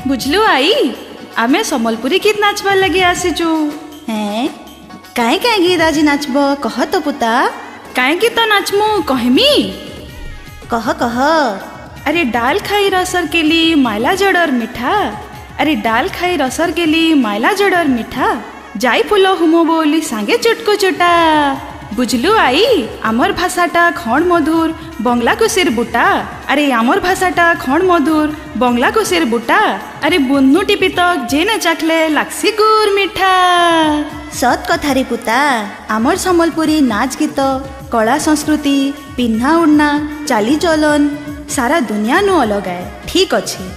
बुझलु आई आमे सम्बलपुरी गीत नाचबार लगे आसीचु। हैं काहे काहे गीत आज नाचब कह तो पुता। काहे गीत नाचमु कहमी कह कह। अरे डाल खाई रसर केली मायला जडर मिठा। अरे डाल खाई रसर केली मायला जडर मिठा। जाई फुल हुमो बोली सांगे चुटको चुटा। बुझलु आई आमर भाषाटा खण मधुर बंगला को सिर बुटा। अरे आमर भाषाटा खण मधुर बंगला को सिर बुटा। अरे बुन्नु टिपी तक जेने चाखले लाक्सी गुर मिठा। सत कथा रे पुता। आमर सम्बलपुरी नाच गीत कला संस्कृति पिन्हा उड़ना चाली चलन सारा दुनिया नु अलग है। ठीक अच्छे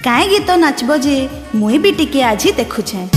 काहे गीत नाचब जे मुई भी टिके आज देखुछे।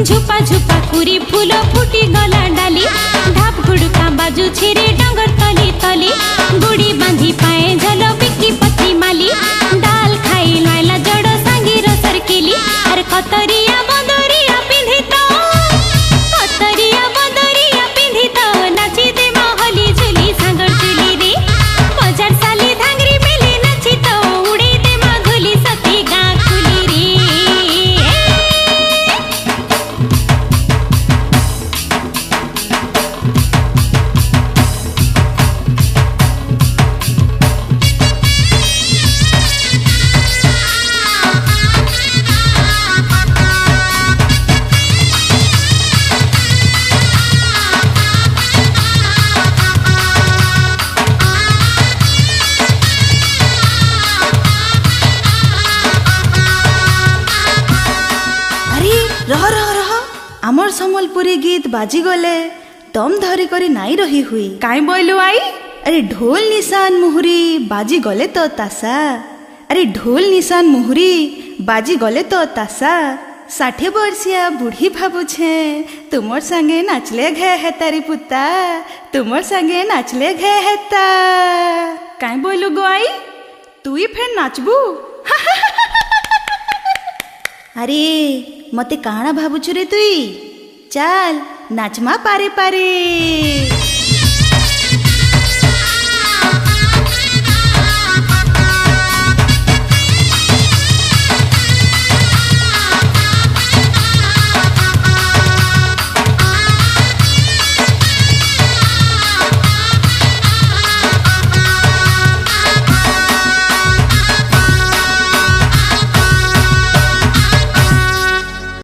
झुपा झुपा कुरी फूल फुटी गला डाली ढाप घुड़का बाजू छिरे डंगर तली तली गुड़ी बांधी पाए झल बिकी पथी माली डाल खाई लायला जड़ सांगी रसर केली अरे कतरिया बंदरिया पिंधी तो कतरिया बंदरिया पिंधी तो नाची दे महली झुली सांगर झुली रे बजार साली धांगरी मिली नाची तो उड़ी दे मधुली सती गाँ खुली रे। रह रह रह आमर सम्बलपुरी गीत बाजी गले दम धरी करी नाई रही हुई काई बोलू आई? अरे ढोल निशान मुहुरी बाजी गले तो तासा अरे ढोल निशान मुहुरी बाजी गले तो तासा 60 वर्षिया बुढ़ी भाबुछे तुमर संगे नाचले घे है तारी पुता तुमर संगे नाचले घे हेता। काई बोलू गो आई? तुई फेर नाचबू? अरे मते काणा भाबुछु रे तुई चल नाचमा पारे पारे।